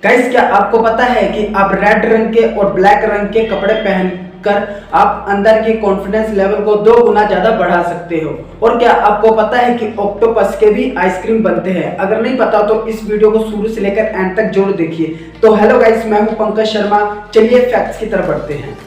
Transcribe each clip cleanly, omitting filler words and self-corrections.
Guys, क्या आपको पता है कि आप रेड रंग के और ब्लैक रंग के कपड़े पहनकर आप अंदर की कॉन्फिडेंस लेवल को 2 गुना ज्यादा बढ़ा सकते हो। और क्या आपको पता है कि ऑक्टोपस के भी आइसक्रीम बनते हैं? अगर नहीं पता तो इस वीडियो को शुरू से लेकर एंड तक जरूर देखिए। तो हेलो गाइस, मैं हूं पंकज शर्मा। चलिए फैक्ट्स की तरफ बढ़ते हैं।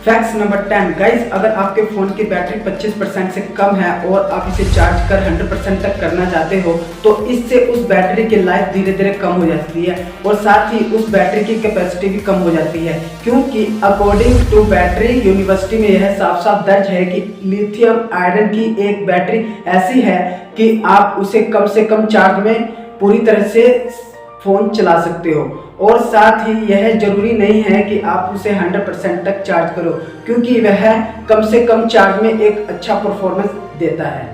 फैक्ट्स नंबर 10 गाइस, अगर आपके फ़ोन की बैटरी 25% से कम है और आप इसे चार्ज कर 100% तक करना चाहते हो तो इससे उस बैटरी की लाइफ धीरे धीरे कम हो जाती है और साथ ही उस बैटरी की कैपेसिटी भी कम हो जाती है, क्योंकि अकॉर्डिंग टू बैटरी यूनिवर्सिटी में यह साफ साफ दर्ज है कि लिथियम आयरन की एक बैटरी ऐसी है कि आप उसे कम से कम चार्ज में पूरी तरह से फ़ोन चला सकते हो। और साथ ही यह जरूरी नहीं है कि आप उसे 100% तक चार्ज करो, क्योंकि वह कम से कम चार्ज में एक अच्छा परफॉर्मेंस देता है।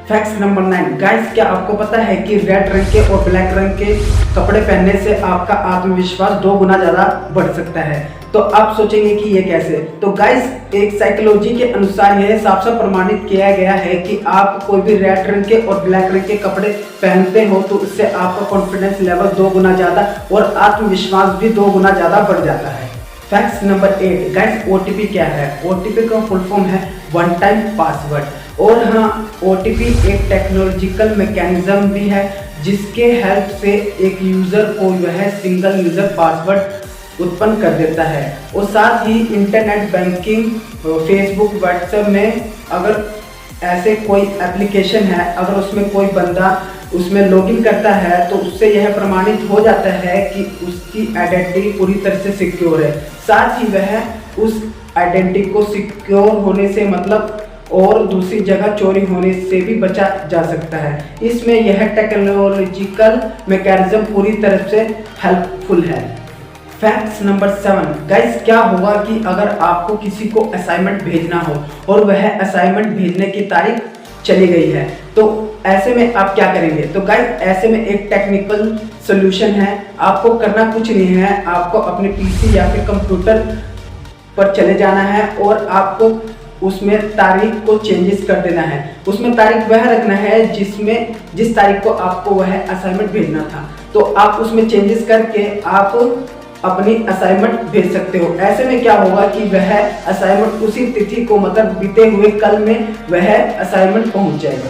फैक्ट्स नंबर 9 गाइस, क्या आपको पता है कि रेड रंग के और ब्लैक रंग के कपड़े पहनने से आपका आत्मविश्वास 2 गुना ज़्यादा बढ़ सकता है? तो आप सोचेंगे कि ये कैसे? तो गाइस, एक साइकोलॉजी के अनुसार यह साफ साफ प्रमाणित किया गया है कि आप कोई भी रेड रंग के और ब्लैक रंग के कपड़े पहनते हो तो उससे आपका कॉन्फिडेंस लेवल 2 गुना ज़्यादा और आत्मविश्वास भी 2 गुना ज़्यादा बढ़ जाता है। फैक्ट्स नंबर 8 गाइस, ओटीपी क्या है? ओटीपी का फुल फॉर्म है वन टाइम पासवर्ड। और हाँ, ओटीपी एक टेक्नोलॉजिकल मैकेनिज्म भी है जिसके हेल्प से एक यूज़र को वह सिंगल यूज़र पासवर्ड उत्पन्न कर देता है। और साथ ही इंटरनेट बैंकिंग, फेसबुक, व्हाट्सएप में अगर ऐसे कोई एप्लीकेशन है, अगर उसमें कोई बंदा उसमें लॉगिन करता है तो उससे यह प्रमाणित हो जाता है कि उसकी आइडेंटिटी पूरी तरह से सिक्योर है। साथ ही वह उस आइडेंटिटी को सिक्योर होने से मतलब और दूसरी जगह चोरी होने से भी बचा जा सकता है। इसमें यह टेक्नोलॉजिकल मैकेनिज्म पूरी तरह से हेल्पफुल है। फैक्ट्स नंबर 7 गाइस, क्या होगा कि अगर आपको किसी को असाइनमेंट भेजना हो और वह असाइनमेंट भेजने की तारीख चली गई है, तो ऐसे में आप क्या करेंगे? तो गाइस, ऐसे में एक टेक्निकल सॉल्यूशन है। आपको करना कुछ नहीं है, आपको अपने पीसी या फिर कंप्यूटर पर चले जाना है और आपको उसमें तारीख को चेंजेस कर देना है। उसमें तारीख वह रखना है जिस तारीख को आपको वह असाइनमेंट भेजना था। तो आप उसमें चेंजेस करके आप अपनी असाइनमेंट भेज सकते हो। ऐसे में क्या होगा कि वह असाइनमेंट उसी तिथि को मतलब बीते हुए कल में वह असाइनमेंट पहुंच जाएगा।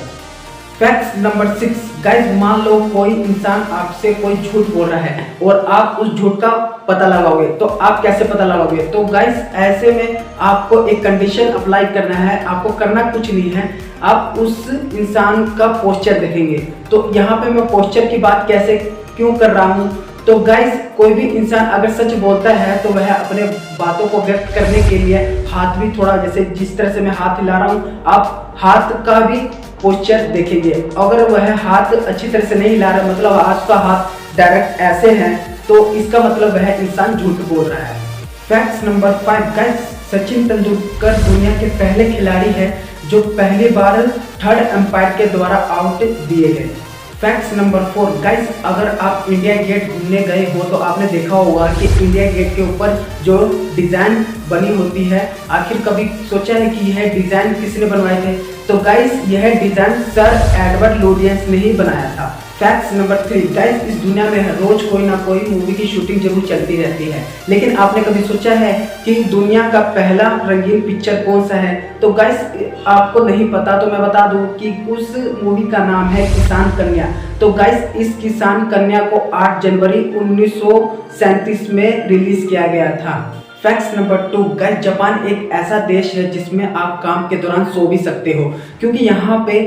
फैक्ट्स नंबर 6 गाइस, मान लो कोई इंसान आपसे कोई झूठ बोल रहा है और आप उस झूठ का पता लगाओगे, तो आप कैसे पता लगाओगे? तो गाइस, ऐसे में आपको एक कंडीशन अप्लाई करना है। आपको करना कुछ नहीं है, आप उस इंसान का पोस्चर देखेंगे। तो यहाँ पे मैं पोस्चर की बात कैसे क्यों कर रहा हूँ? तो गाइस, कोई भी इंसान अगर सच बोलता है तो वह अपने बातों को व्यक्त करने के लिए हाथ भी थोड़ा, जैसे जिस तरह से मैं हाथ हिला रहा हूँ, आप हाथ का भी पोस्चर देखेंगे। अगर वह हाथ अच्छी तरह से नहीं हिला रहा, मतलब आपका हाथ डायरेक्ट ऐसे है, तो इसका मतलब वह इंसान झूठ बोल रहा है। Facts number 5 guys, Sachin Tendulkar दुनिया के पहले खिलाड़ी है जो पहली बार थर्ड अंपायर के द्वारा आउट दिए गए। फैक्ट्स नंबर 4 गाइस, अगर आप इंडिया गेट घूमने गए हो तो आपने देखा होगा कि इंडिया गेट के ऊपर जो डिज़ाइन बनी होती है, आखिर कभी सोचा है कि यह डिज़ाइन किसने बनवाए थे? तो गाइस, यह डिज़ाइन सर एडवर्ड लुटियंस ने ही बनाया था। फैक्ट्स नंबर 3 गाइस, इस दुनिया में हर रोज कोई ना कोई मूवी की शूटिंग जरूर चलती रहती है, लेकिन आपने कभी सोचा है कि दुनिया का पहला रंगीन पिक्चर कौन सा है? तो गाइस, आपको नहीं पता तो मैं बता दूं कि उस मूवी का नाम है किसान कन्या। तो गाइस, इस किसान कन्या को 8 जनवरी 1937 में रिलीज किया गया था। फैक्ट्स नंबर 2 गाइस, जापान एक ऐसा देश है जिसमें आप काम के दौरान सो भी सकते हो, क्योंकि यहाँ पे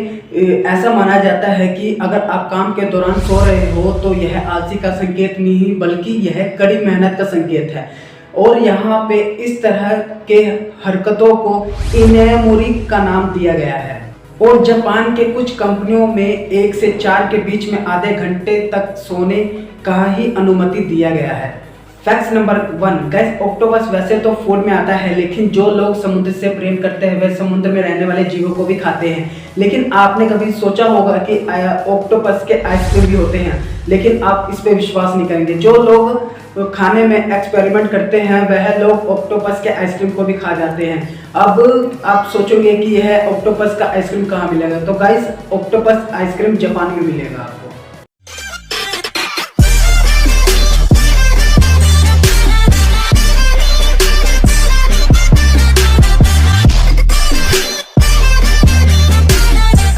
ऐसा माना जाता है कि अगर आप काम के दौरान सो रहे हो तो यह आलसी का संकेत नहीं बल्कि यह कड़ी मेहनत का संकेत है। और यहाँ पे इस तरह के हरकतों को इनेमोरी का नाम दिया गया है। और जापान के कुछ कंपनियों में 1 से 4 के बीच में आधे घंटे तक सोने का ही अनुमति दिया गया है। फैक्ट्स नंबर 1 गाइस, ऑक्टोपस वैसे तो फूड में आता है, लेकिन जो लोग समुद्र से प्रेम करते हैं वे समुद्र में रहने वाले जीवों को भी खाते हैं। लेकिन आपने कभी सोचा होगा कि ऑक्टोपस के आइसक्रीम भी होते हैं, लेकिन आप इस पे विश्वास नहीं करेंगे। जो लोग खाने में एक्सपेरिमेंट करते हैं वह लोग ऑक्टोपस के आइसक्रीम को भी खा जाते हैं। अब आप सोचोगे कि यह ऑक्टोपस का आइसक्रीम कहाँ मिलेगा? तो गाइस, ऑक्टोपस आइसक्रीम जापान में मिलेगा आपको।